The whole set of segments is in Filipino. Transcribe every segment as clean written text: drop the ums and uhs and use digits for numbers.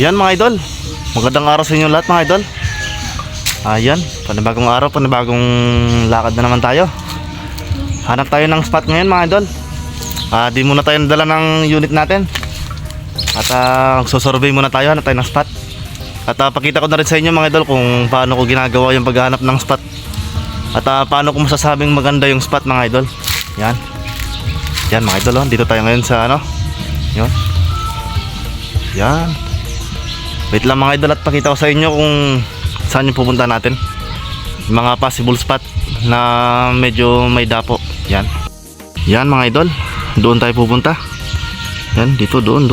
Yan mga idol, magandang araw sa inyo lahat mga idol. Ayan, panibagong araw, panibagong lakad na naman tayo. Hanap tayo ng spot ngayon mga idol. Di muna tayo nadala ng unit natin. At susurvey muna tayo, hanap tayo ng spot. At pakita ko na rin sa inyo mga idol kung paano ko ginagawa yung paghahanap ng spot. At paano ko masasabing maganda yung spot mga idol. Yan. Yan mga idol, dito tayo ngayon sa ano. Yun. Yan. Wait lang mga idol at pakita ko sa inyo kung saan yung pupunta natin. Mga possible spot na medyo may dapo. Yan. Yan mga idol, doon tayo pupunta. Yan, dito, doon.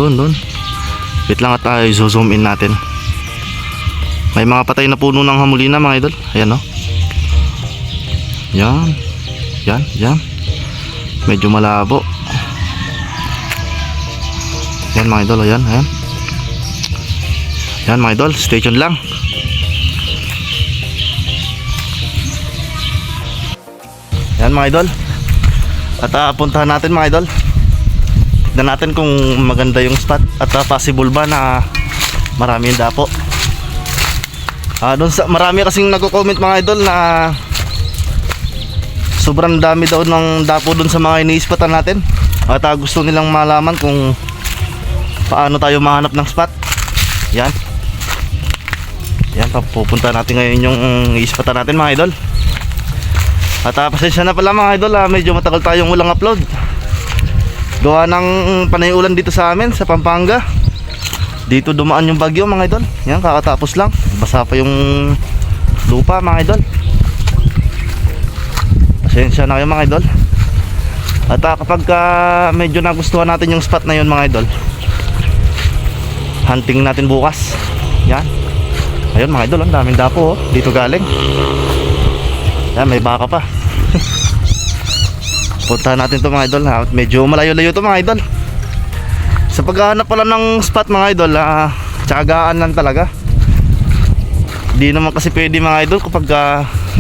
Wait lang at tayo zoom in natin. May mga patay na puno ng hamulina mga idol. Ayan o. Yan. Medyo malabo. Yan mga idol, ayan. Yan mga idol, stay tuned lang. Yan mga idol. At puntahan natin mga idol. Tignan natin kung maganda yung spot at possible ba na marami yung dapo. Marami kasing nagko-comment mga idol na sobrang dami daw ng dapo dun sa mga ini-spotan natin. At gusto nilang malaman kung paano tayo mahanap ng spot. Yan. Yan, pupunta natin ngayon yung i-spotan natin mga idol. At pasensya na pala mga idol, medyo matagal tayong walang upload. Gawa ng panay ulan dito sa amin sa Pampanga. Dito dumaan yung bagyo mga idol. Yan, kakatapos lang. Basa pa yung lupa mga idol. Pasensya na kayo mga idol. At kapag medyo nagustuhan natin yung spot na yun mga idol, hunting natin bukas. Yan. Ayun mga idol, ang daming dapo dito galing. Yan, may baka pa. Puntahan natin to mga idol. Medyo malayo-layo to mga idol. Sa paghahanap pala ng spot mga idol, tiyagaan lang talaga. Di naman kasi pwede mga idol kapag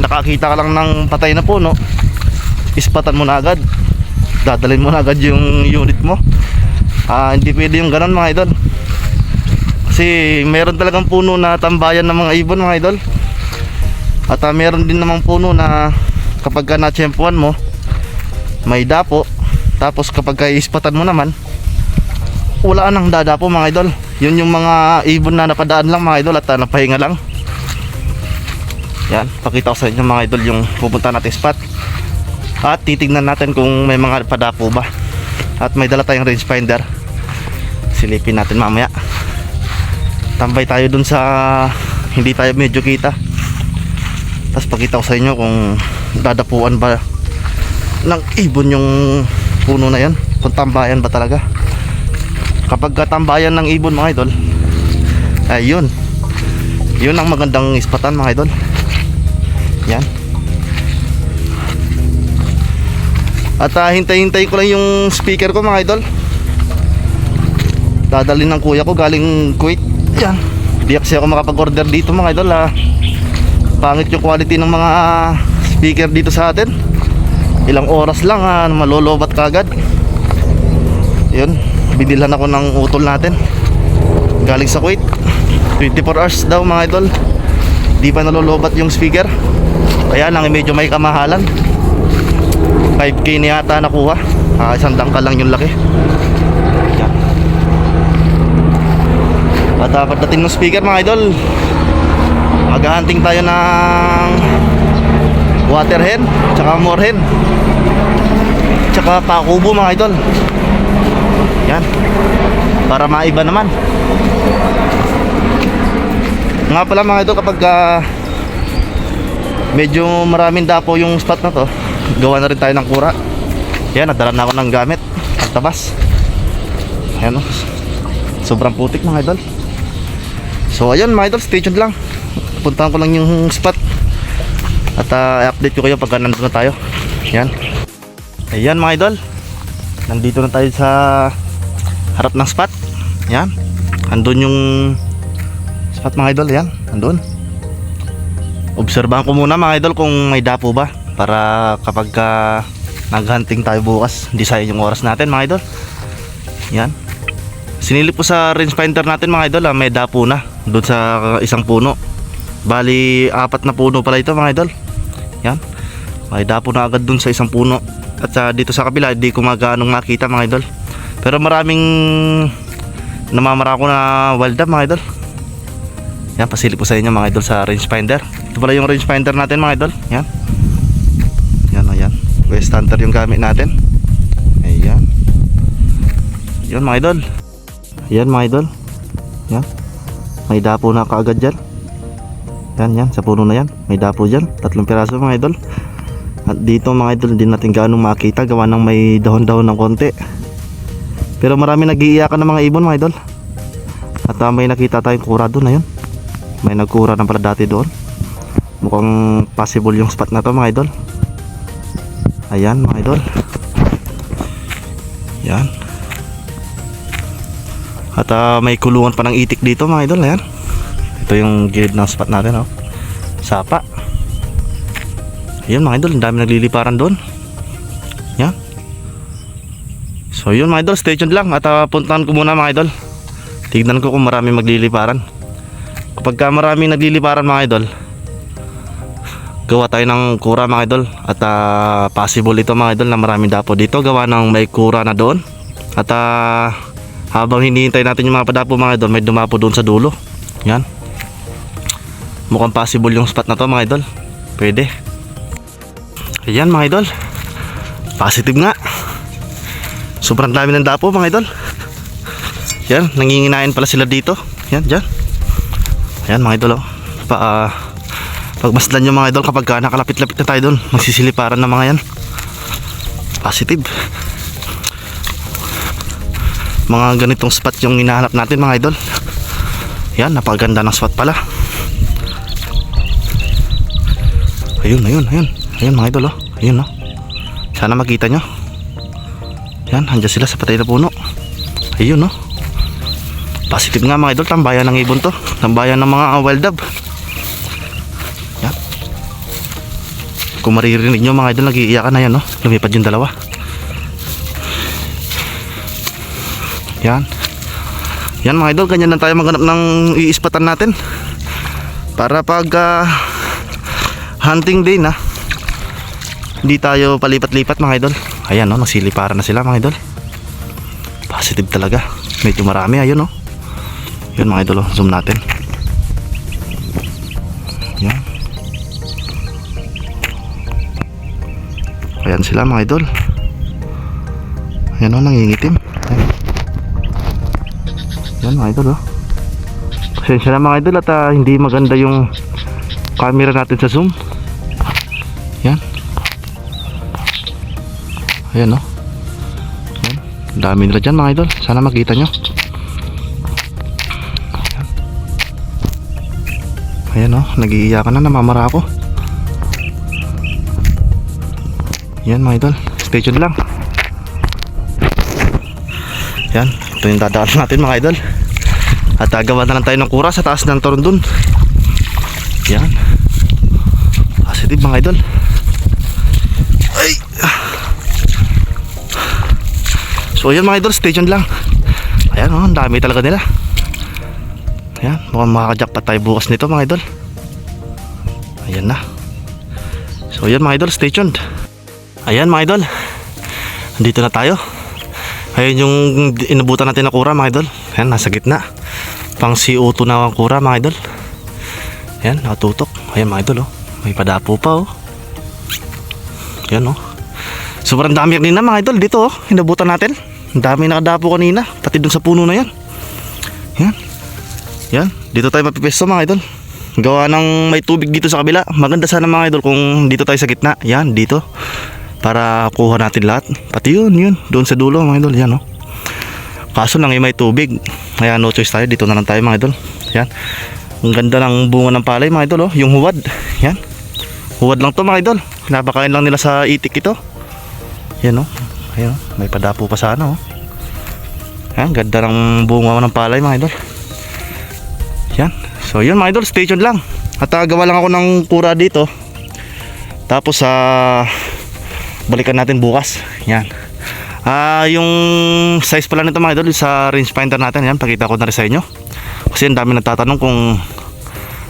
nakakita ka lang ng patay na puno, ispatan mo na agad, dadalhin mo na agad yung unit mo. Hindi pwede yung ganon mga idol. Kasi meron talagang puno na tambayan ng mga ibon mga idol. At meron din namang puno na kapag na-tsempuan mo, may dapo. Tapos kapag ispatan mo naman, wala nang dadapo mga idol. Yun yung mga ibon na napadaan lang mga idol at napahinga lang. Yan, pakita ko sa inyo mga idol yung pupunta natin spot. At titignan natin kung may mga padapo ba. At may dala tayong rangefinder. Silipin natin mamaya. Tambay tayo dun sa hindi tayo medyo kita. Tapos pakita ko sa inyo kung dadapuan ba ng ibon yung puno na yan, kung tambayan ba talaga. Kapag tambayan ng ibon mga idol, ayun, yun ang magandang ispatan mga idol. Yan. At hintay-hintay ko lang yung speaker ko mga idol. Dadalhin ng kuya ko galing Kuwait. Yan. Di kasi ako makapag-order dito mga idol. Pangit yung quality ng mga speaker dito sa atin. Ilang oras lang malolobat kagad. Yun, binilhan ako ng utol natin galing sa Kuwait. 24 hours daw mga idol, di pa nalolobat yung speaker. Kaya lang medyo may kamahalan. 5K na yata nakuha. Isang dangkal lang yung laki. Yan. At pagdating ng speaker mga idol, maghahunting tayo ng water hen, tsaka more hen, tsaka pakubo mga idol. Yan, para maiba naman. Nga pala mga idol, kapag medyo maraming dapo yung spot na to, gawa na rin tayo ng kura. Yan, nadala na ako ng gamit at tabas. Ayan o, sobrang putik mga idol. So ayun mga idol, stay tuned lang. Puntahan ko lang yung spot at i-update ko kayo pagka nandun na tayo. Yan. Ayan mga idol, nandito na tayo sa harap ng spot. Yan, andun yung spot mga idol. Yan, andun. Obserbahan ko muna mga idol kung may dapo ba, para kapag naghunting tayo bukas, hindi sayang yung oras natin mga idol. Yan, Sinilip ko sa rangefinder natin mga idol, may dapo na doon sa isang puno. Bali 4 na puno pala ito mga idol. Yan, may dapo na agad doon sa isang puno. At dito sa kabila hindi ko magaanong makita mga idol. Pero maraming namamarako na wild dove mga idol. Yan, pasilip ko sa inyo mga idol sa rangefinder. Ito pala yung rangefinder natin mga idol. Yan. Yan o yan. West Hunter yung gamit natin. Ayan. Yan mga idol. Yan mga idol. Yan. May dapo na kaagad dyan. Yan sa puno na yan. May dapo dyan. 3 piraso mga idol. At dito mga idol, hindi natin gaano makita gawa ng may dahon-dahon ng konti. Pero marami nag-iiyakan ng mga ibon mga idol. At may nakita tayong kura doon. Ayun. May nagkura na pala dati doon. Mukhang possible yung spot na to mga idol. Ayan mga idol. Yan. At may kulungan pa ng itik dito mga idol. Ayan. Ito yung gilid ng spot natin, oh. Sapa. Ayan mga idol, ang dami nagliliparan doon. Yan. So yun mga idol, stay tuned lang. At puntahan ko muna mga idol. Tignan ko kung marami magliliparan. Kapag marami nagliliparan mga idol, gawa tayo ng kura mga idol. At possible ito mga idol na maraming dapo dito. Gawa ng may kura na doon. At habang hinihintay natin yung mga padapo mga idol, may dumapo doon sa dulo. Yan. Mukhang possible yung spot na to mga idol. Pwede. Ayan mga idol. Positive nga. Sobrang dami ng dapo mga idol. Yan, nanginginain pala sila dito. Yan, dyan. Ayan mga idol, oh. Pagmasdan nyo mga idol kapag nakalapit-lapit na tayo doon, magsisiliparan na mga yan. Positive. Mga ganitong spot yung hinahanap natin mga idol. Yan, napakaganda ng spot pala. Ayun mga idol, oh. Ayun, oh. Sana makita nyo. Yan, andyan sila sa patay na puno. Ayun, oh. Positive nga mga idol, tambayan ng ibon to. Tambayan ng mga wild dove. Yan. Kung maririnig nyo mga idol, nag-iiyakan na yan, oh. Lumipad yung dalawa. Yan. Yan mga idol, ganyan lang tayo maghanap ng iispatan natin. Para pag hunting day na, hindi tayo palipat-lipat mga idol. Ayan, oh, nasiliparan na sila mga idol. Positive talaga. Medyo marami, ayun, oh. Yun mga idol, oh. Zoom natin. Yan. Ayan sila mga idol. Ayan, oh, nangingitim. Ayan. Yan mga idol, oh. Pasensya na mga idol at hindi maganda yung camera natin sa zoom. Yan. Ayan, oh. Ayan. Dami nila dyan mga idol. Sana makita nyo. Ayan, oh. Nag-iiyakan na, namamara ako. Yan mga idol. Stay tuned lang. Yan. Ito yung dadaan natin mga idol. At gawa na lang tayo ng kura sa taas ng toron dun. Yan. Positive mga idol. Ay. So yan mga idol, stay tuned lang. Ayan, oh, ang dami talaga nila. Ayan, mukhang makakajackpot tayo bukas nito mga idol. Ayan na. So yan mga idol, stay tuned. Ayan mga idol, andito na tayo. Ayan yung inabutan natin na kura mga idol. Ayan, nasa gitna. Pang CO2 na ang kura mga idol. Ayan, nakatutok. Ayan mga idol, oh. May padapo pa, oh. Ayan, oh. Sobrang dami kanina mga idol dito, oh. Inabutan natin. Ang dami nakadapo kanina. Pati dun sa puno na yan. Ayan. Yan, dito tayo mapipesto mga idol. Gawa ng may tubig dito sa kabila. Maganda sana mga idol kung dito tayo sa gitna. Yan, dito. Para kuha natin lahat. Pati yun, doon sa dulo mga idol. Yan, oh. Kaso lang may tubig. Kaya no choice tayo, dito na lang tayo mga idol. Yan. Ang ganda ng bunga ng palay mga idol, oh. Yung huwad. Yan. Huwad lang to mga idol. Pinapakain lang nila sa itik ito. Yan, oh. Ayan, oh. May padapo pa sana, oh. Yan, ganda ng bunga ng palay mga idol. Yan. So yun mga idol, stay tuned lang. At gawa lang ako ng kura dito. Tapos balikan natin bukas. Yan. Yung size pala nito mga idol sa rangefinder natin, yan, pakita ko na rin sa inyo. Kasi ang dami nagtatanong kung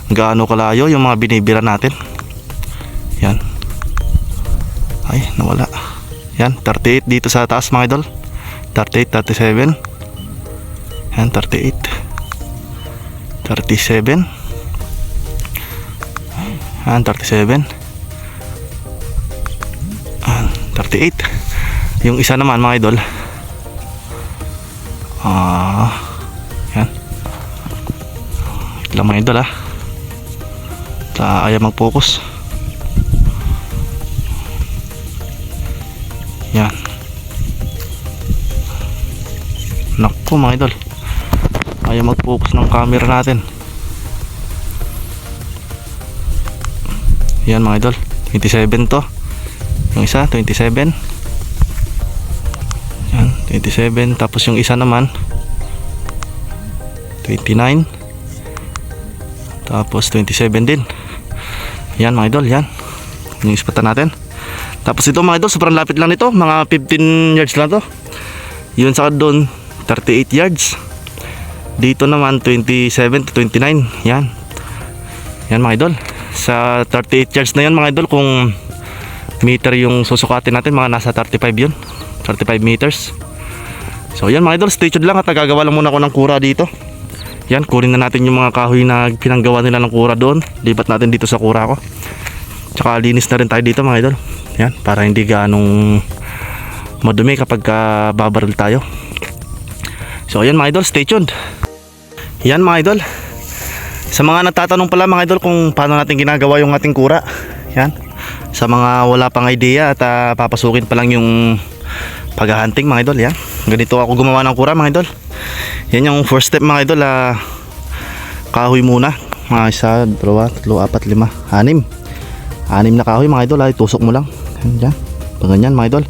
gaano kalayo yung mga binibira natin. Yan. Ay, nawala. Yan, 38 dito sa taas mga idol. 38, 37. Yan, 38. 37. Yan, 37. Yan, 38. Yung isa naman mga idol. Yan. Ito lang mga idol ayaw mag-focus. Yan. Naku mga idol, ayaw mag-focus ng camera natin. Yan mga idol, 27 to. Yung isa 27. Yan, 27. Tapos yung isa naman 29. Tapos 27 din. Yan mga idol, yan yung ispatan natin. Tapos ito mga idol, sobrang lapit lang nito, mga 15 yards lang to. Yun sa doon 38 yards. Dito naman 27 to 29. Yan. Yan mga idol. Sa 38 yards na yan mga idol, kung meter yung susukatin natin, mga nasa 35 yun. 35 meters. So yan mga idol, stay tuned lang at gagawa lang muna ako ng kura dito. Yan, kunin na natin yung mga kahoy na pinanggawa nila ng kura doon. Lipat natin dito sa kura ko. Tsaka linis na rin tayo dito mga idol. Yan, para hindi ganong madumi kapag babaril tayo. So yan mga idol, stay tuned. Yan mga idol, sa mga nagtatanong pala mga idol kung paano natin ginagawa yung ating kura. Yan, sa mga wala pang idea at papasukin pa lang yung paghahunting mga idol. Yan, ganito ako gumawa ng kura mga idol. Yan yung first step mga idol. Kahoy muna, mga 1, 2, 3, 4, 5, 6 na kahoy mga idol. Tusok mo lang yan, paganyan mga idol.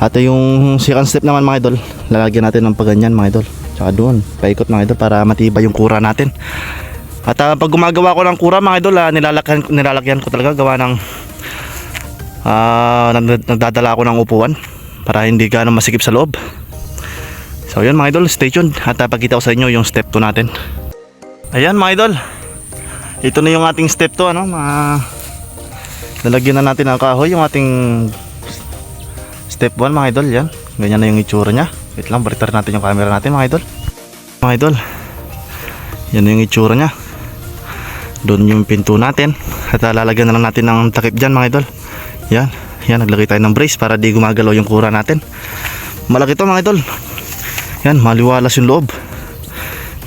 At yung second step naman mga idol, lalagyan natin ng paganyan mga idol. Tsaka doon, paikot mga idol para matibay yung kura natin. At pag gumagawa ko ng kura mga idol, nilalagyan ko talaga gawa ng nagdadala ako ng upuan para hindi ganong masikip sa loob. So yan mga idol, stay tuned at pagkita ko sa inyo yung step 2 natin. Ayan mga idol, ito na yung ating step 2 lalagyan na natin ng kahoy yung ating step 1 mga idol. Yan, ganyan na yung itsura nya. Wait lang, baliktad natin yung camera natin mga idol. Mga idol, yan na yung itsura nya. Doon yung pinto natin. At lalagyan na lang natin ng takip dyan mga idol. Yan, yan, naglagay tayo ng brace para di gumagalaw yung kura natin. Malaki to mga idol. Yan, maliwalas yung loob.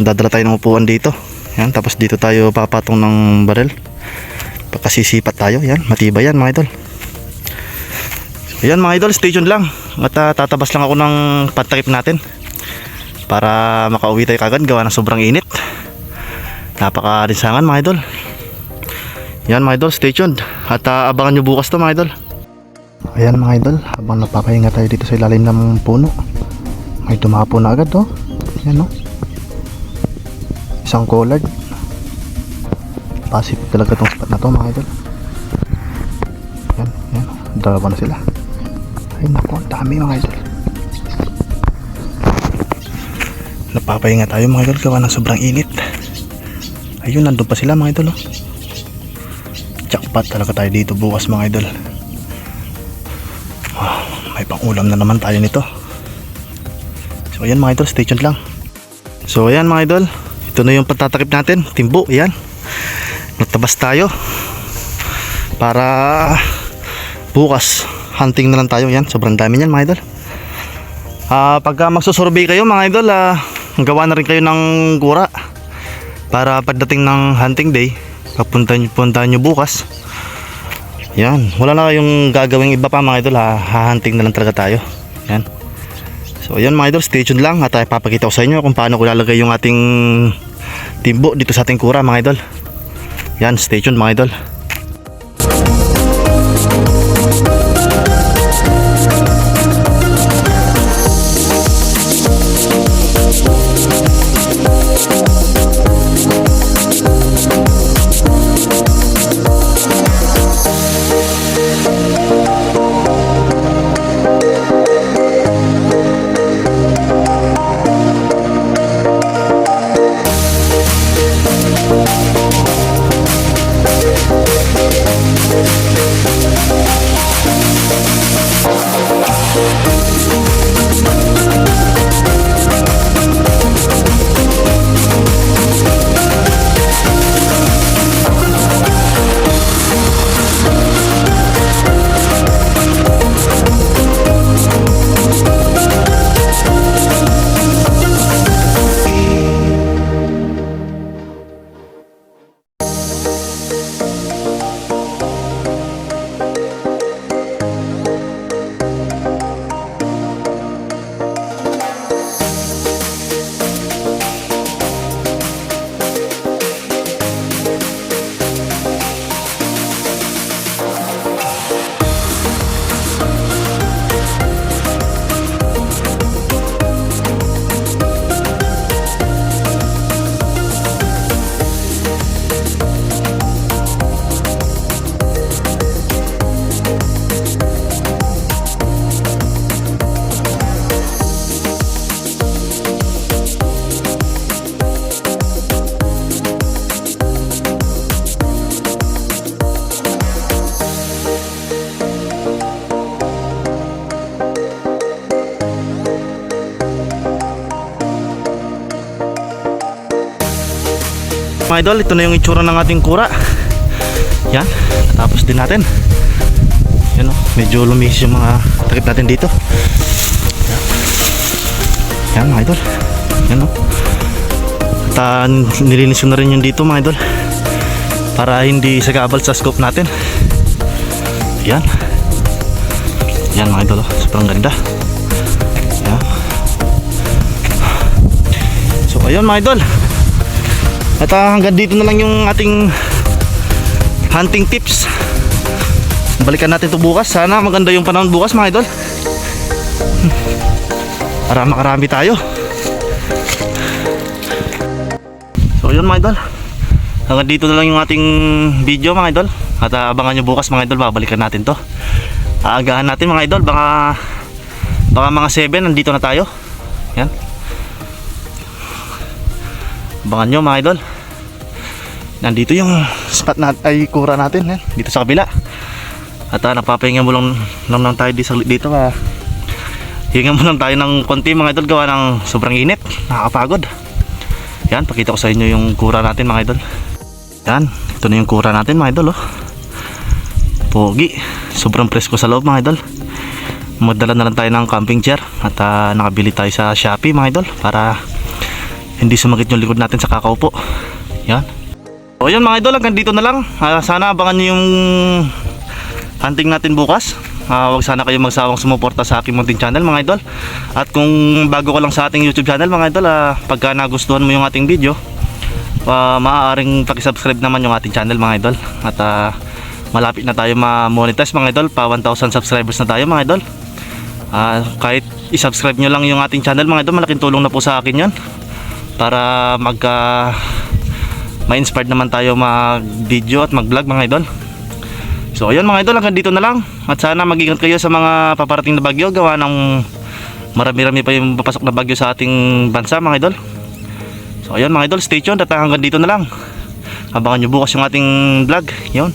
Dadala tayo ng upuan dito. Yan, tapos dito tayo papatong ng barel. Pagkasisipat tayo. Yan, matibay yan mga idol. Ayan mga idol, stay tuned lang. At tatabas lang ako ng patakip natin para makauwi tayo kagad gawa ng sobrang init. Napakalinsangan mga idol. Yan mga idol, stay tuned. At abangan nyo bukas to mga idol. Ayan mga idol, habang napapahinga tayo dito sa ilalim ng puno, may tumapo na agad Yan isang collard. Pacific talaga tong spot na to mga idol. Yan, yan, dalawa na sila. Ay naku, ang dami mga idol. Napapahinga tayo mga idol gawa ng sobrang init. Ayun, nandun pa sila mga idol Jackpot talaga tayo dito bukas mga idol. May pang ulam na naman tayo nito. So ayan mga idol, stay tuned lang. So ayan mga idol, ito na yung pagtatakip natin, timbo. Ayan, natabas tayo para bukas hunting na lang tayo. Yan, sobrang dami niyan mga idol. Pagka magsusurvey kayo mga idol, gawa na rin kayo ng kura para pagdating ng hunting day, puntahan nyo bukas. Yan, wala na kayong gagawing iba pa mga idol, hahunting na lang talaga tayo. Yan. So yan mga idol, stay tuned lang at papakita ko sa inyo kung paano ko lalagay yung ating timbo dito sa ating kura mga idol. Yan, stay tuned mga idol. mga idol, ito na yung itsura ng ating kura. Yan, tapos din natin. Yan o, medyo lumis yung mga takip natin dito. Yan mga idol. Yan o. At nilinis ko na rin yung dito mga idol, para hindi sagabal sa scope natin. Yan. Yan mga idol, sobrang ganda. Yan. So ayun mga idol. At hanggang dito na lang yung ating hunting tips. Balikan natin to bukas. Sana maganda yung panahon bukas mga idol, para makarami tayo. So yun mga idol, hanggang dito na lang yung ating video mga idol. At abangan nyo bukas mga idol, babalikan natin to. Aagahan natin mga idol, baka mga 7 nandito na tayo. Yan, abangan nyo mga idol. Nandito yung spot ay kura natin, yan, dito sa kabila. At napapahinga mo lang tayo dito. Hinga mo lang tayo ng konti mga idol, gawa ng sobrang init, nakakapagod. Yan, pakita ko sa inyo yung kura natin mga idol. Yan, ito na yung kura natin mga idol, oh. Pogi, sobrang presko sa loob mga idol. Magdala na lang tayo ng camping chair. At nakabili tayo sa Shopee mga idol, para hindi sumakit yung likod natin sa kakaupo. Yan. So yun mga idol, hanggang dito na lang. Sana abangan nyo yung hunting natin bukas. Huwag sana kayo magsawang sumuporta sa aking munting channel mga idol. At kung bago ka lang sa ating YouTube channel mga idol, pagka nagustuhan mo yung ating video, maaaring pakisubscribe naman yung ating channel mga idol. At malapit na tayo ma-monetize mga idol, pa 1,000 subscribers na tayo mga idol. Kahit isubscribe nyo lang yung ating channel mga idol, malaking tulong na po sa akin yan, para ma-inspired naman tayo mag-video at mag-vlog mga idol. So ayun mga idol, hanggang dito na lang. At sana mag-ingat kayo sa mga paparating na bagyo, gawa ng marami-rami pa yung papasok na bagyo sa ating bansa mga idol. So ayun mga idol, stay tuned at hanggang dito na lang. Abangan nyo bukas yung ating vlog. Yun.